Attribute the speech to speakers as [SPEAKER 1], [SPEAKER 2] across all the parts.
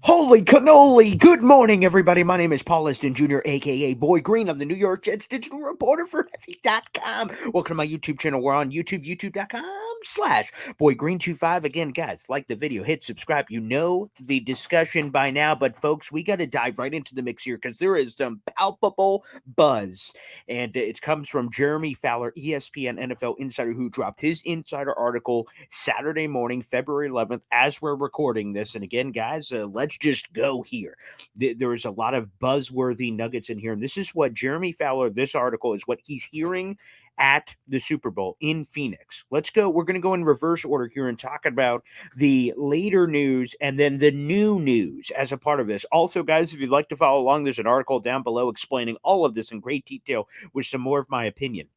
[SPEAKER 1] Holy cannoli! Good morning, everybody. My name is Paul Liston Jr., aka Boy Green. I'm the New York Jets digital reporter for Heavy.com. Welcome to my YouTube channel. We're on YouTube, youtube.com/Boy Green25. Again, guys, like the video, hit subscribe. You know the discussion by now, but folks, we got to dive right into the mix here because there is some palpable buzz. And it comes from Jeremy Fowler, ESPN NFL insider, who dropped his insider article Saturday morning, February 11th, as we're recording this. And again, guys, let's just go here. There is a lot of buzzworthy nuggets in here. And this is what Jeremy Fowler, this article is what he's hearing at the Super Bowl in Phoenix. Let's go. We're going to go in reverse order here and talk about the later news and then the new news as a part of this. Also, guys, if you'd like to follow along, there's an article down below explaining all of this in great detail with some more of my opinion.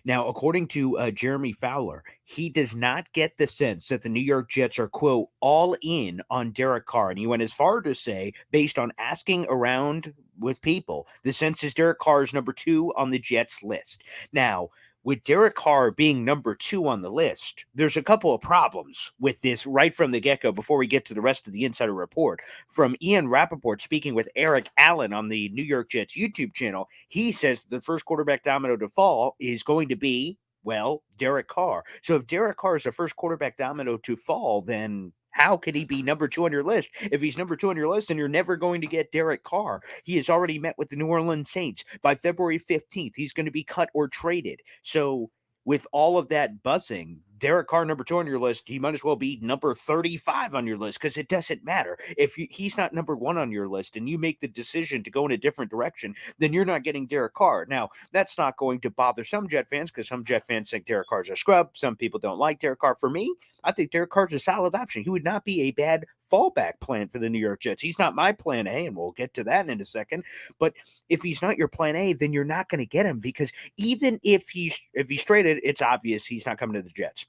[SPEAKER 1] Now, according to Jeremy Fowler, he does not get the sense that the New York Jets are, quote, all in on Derek Carr. And he went as far to say, based on asking around with people, the sense is Derek Carr is number 2 on the Jets list. Now, with Derek Carr being number 2 on the list, there's a couple of problems with this right from the get-go before we get to the rest of the insider report. From Ian Rappaport speaking with Eric Allen on the New York Jets YouTube channel, he says the first quarterback domino to fall is going to be, well, Derek Carr. So if Derek Carr is the first quarterback domino to fall, then how could he be number 2 on your list? If he's number 2 on your list, then you're never going to get Derek Carr. He has already met with the New Orleans Saints. By February 15th, he's going to be cut or traded. So with all of that buzzing, Derek Carr, number 2 on your list, he might as well be number 35 on your list because it doesn't matter. If he's not number 1 on your list and you make the decision to go in a different direction, then you're not getting Derek Carr. Now, that's not going to bother some Jet fans because some Jet fans think Derek Carr's a scrub. Some people don't like Derek Carr. For me, I think Derek Carr's a solid option. He would not be a bad fallback plan for the New York Jets. He's not my plan A, and we'll get to that in a second. But if he's not your plan A, then you're not going to get him because even if he's traded, it's obvious he's not coming to the Jets.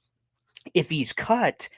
[SPEAKER 1] If he's cut,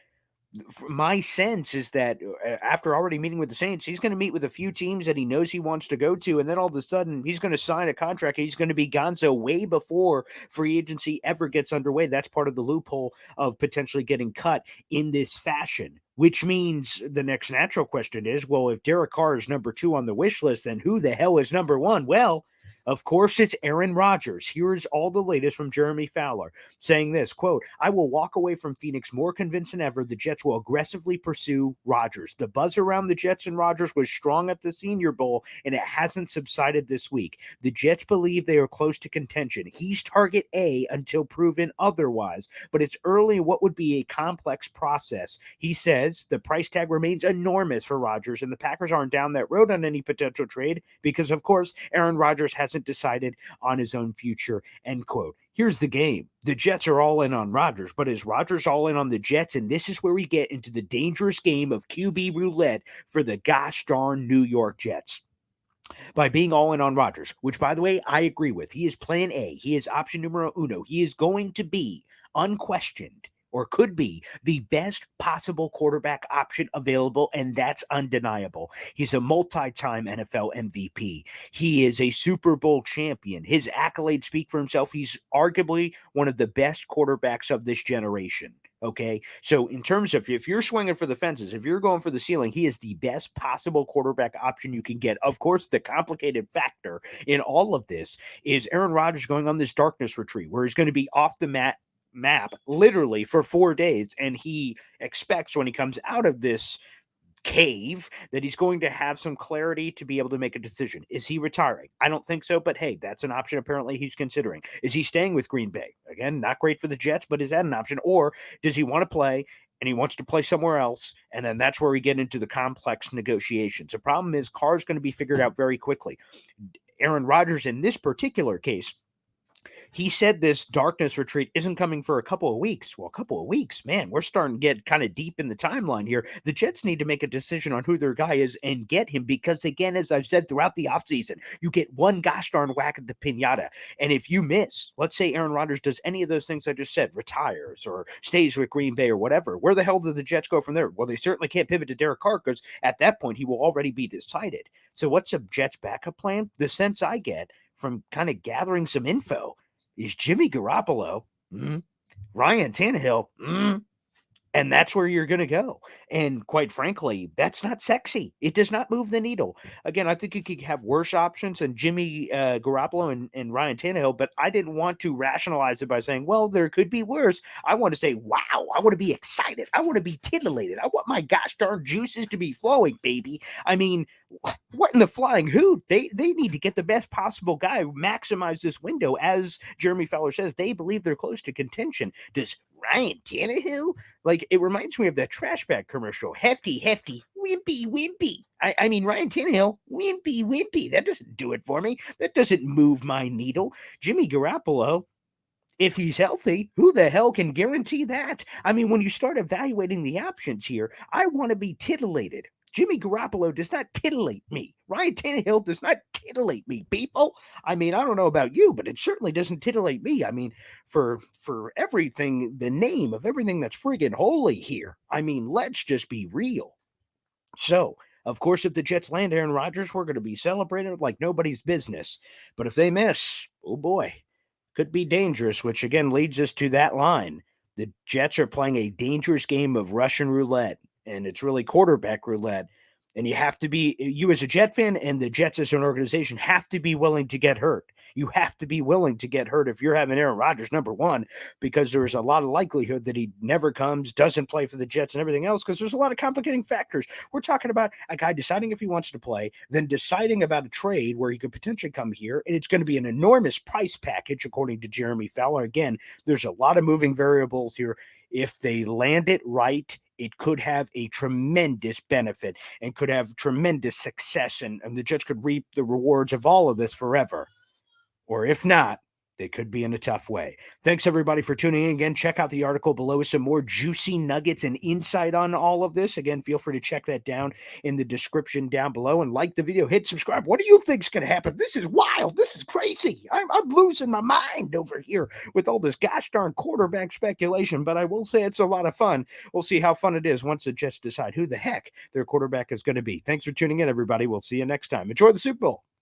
[SPEAKER 1] my sense is that after already meeting with the Saints, he's going to meet with a few teams that he knows he wants to go to, and then all of a sudden he's going to sign a contract and he's going to be gonzo way before free agency ever gets underway. That's part of the loophole of potentially getting cut in this fashion. Which means the next natural question is, well, if Derek Carr is number 2 on the wish list, then who the hell is number 1? Well, of course, it's Aaron Rodgers. Here is all the latest from Jeremy Fowler saying this, quote, I will walk away from Phoenix more convinced than ever the Jets will aggressively pursue Rodgers. The buzz around the Jets and Rodgers was strong at the Senior Bowl, and it hasn't subsided this week. The Jets believe they are close to contention. He's target A until proven otherwise, but it's early in what would be a complex process. He says the price tag remains enormous for Rodgers, and the Packers aren't down that road on any potential trade because, of course, Aaron Rodgers hasn't decided on his own future, end quote. Here's the game. The Jets are all in on Rodgers, but is Rodgers all in on the Jets? And this is where we get into the dangerous game of QB roulette for the gosh darn New York Jets. By being all in on Rodgers, which, by the way, I agree with. He is plan A. He is option numero uno. He is going to be unquestioned or could be the best possible quarterback option available, and that's undeniable. He's a multi-time NFL MVP. He is a Super Bowl champion. His accolades speak for himself. He's arguably one of the best quarterbacks of this generation. Okay, so in terms of if you're swinging for the fences, if you're going for the ceiling, he is the best possible quarterback option you can get. Of course, the complicated factor in all of this is Aaron Rodgers going on this darkness retreat where he's going to be off the map literally for 4 days, and he expects when he comes out of this cave that he's going to have some clarity to be able to make a decision. Is he retiring? I don't think so, but hey, that's an option apparently he's considering. Is he staying with Green Bay? Again, not great for the Jets, but is that an option? Or does he want to play and he wants to play somewhere else, and then that's where we get into the complex negotiations? The problem is Carr's going to be figured out very quickly. Aaron Rodgers in this particular case, he said this darkness retreat isn't coming for a couple of weeks. Well, a couple of weeks, man, we're starting to get kind of deep in the timeline here. The Jets need to make a decision on who their guy is and get him because, again, as I've said throughout the offseason, you get one gosh darn whack at the pinata. And if you miss, let's say Aaron Rodgers does any of those things I just said, retires or stays with Green Bay or whatever, where the hell do the Jets go from there? Well, they certainly can't pivot to Derek Carr because at that point he will already be decided. So what's a Jets backup plan? The sense I get from kind of gathering some info is Jimmy Garoppolo, Ryan Tannehill, And that's where you're going to go. And quite frankly, that's not sexy. It does not move the needle. Again, I think you could have worse options than Jimmy Garoppolo and Ryan Tannehill, but I didn't want to rationalize it by saying, well, there could be worse. I want to say, wow, I want to be excited. I want to be titillated. I want my gosh darn juices to be flowing, baby. I mean, what in the flying hoot? They need to get the best possible guy, maximize this window. As Jeremy Fowler says, they believe they're close to contention. Does Ryan Tannehill? Like, it reminds me of that trash bag commercial. Hefty, hefty, wimpy, wimpy. I mean, Ryan Tannehill, wimpy, wimpy. That doesn't do it for me. That doesn't move my needle. Jimmy Garoppolo, if he's healthy, who the hell can guarantee that? I mean, when you start evaluating the options here, I want to be titillated. Jimmy Garoppolo does not titillate me. Ryan Tannehill does not titillate me, people. I mean, I don't know about you, but it certainly doesn't titillate me. I mean, for everything, the name of everything that's friggin' holy here. I mean, let's just be real. So, of course, if the Jets land Aaron Rodgers, we're going to be celebrating like nobody's business. But if they miss, oh boy, could be dangerous, which again leads us to that line. The Jets are playing a dangerous game of Russian roulette, and it's really quarterback roulette. And you as a Jet fan and the Jets as an organization have to be willing to get hurt. You have to be willing to get hurt if you're having Aaron Rodgers, number one, because there's a lot of likelihood that he never comes, doesn't play for the Jets and everything else, because there's a lot of complicating factors. We're talking about a guy deciding if he wants to play, then deciding about a trade where he could potentially come here, and it's going to be an enormous price package, according to Jeremy Fowler. Again, there's a lot of moving variables here. If they land it right, it could have a tremendous benefit and could have tremendous success, and the Jets could reap the rewards of all of this forever. Or if not, they could be in a tough way. Thanks, everybody, for tuning in. Again, check out the article below with some more juicy nuggets and insight on all of this. Again, feel free to check that down in the description down below and like the video. Hit subscribe. What do you think's going to happen? This is wild. This is crazy. I'm losing my mind over here with all this gosh darn quarterback speculation, but I will say it's a lot of fun. We'll see how fun it is once the Jets decide who the heck their quarterback is going to be. Thanks for tuning in, everybody. We'll see you next time. Enjoy the Super Bowl.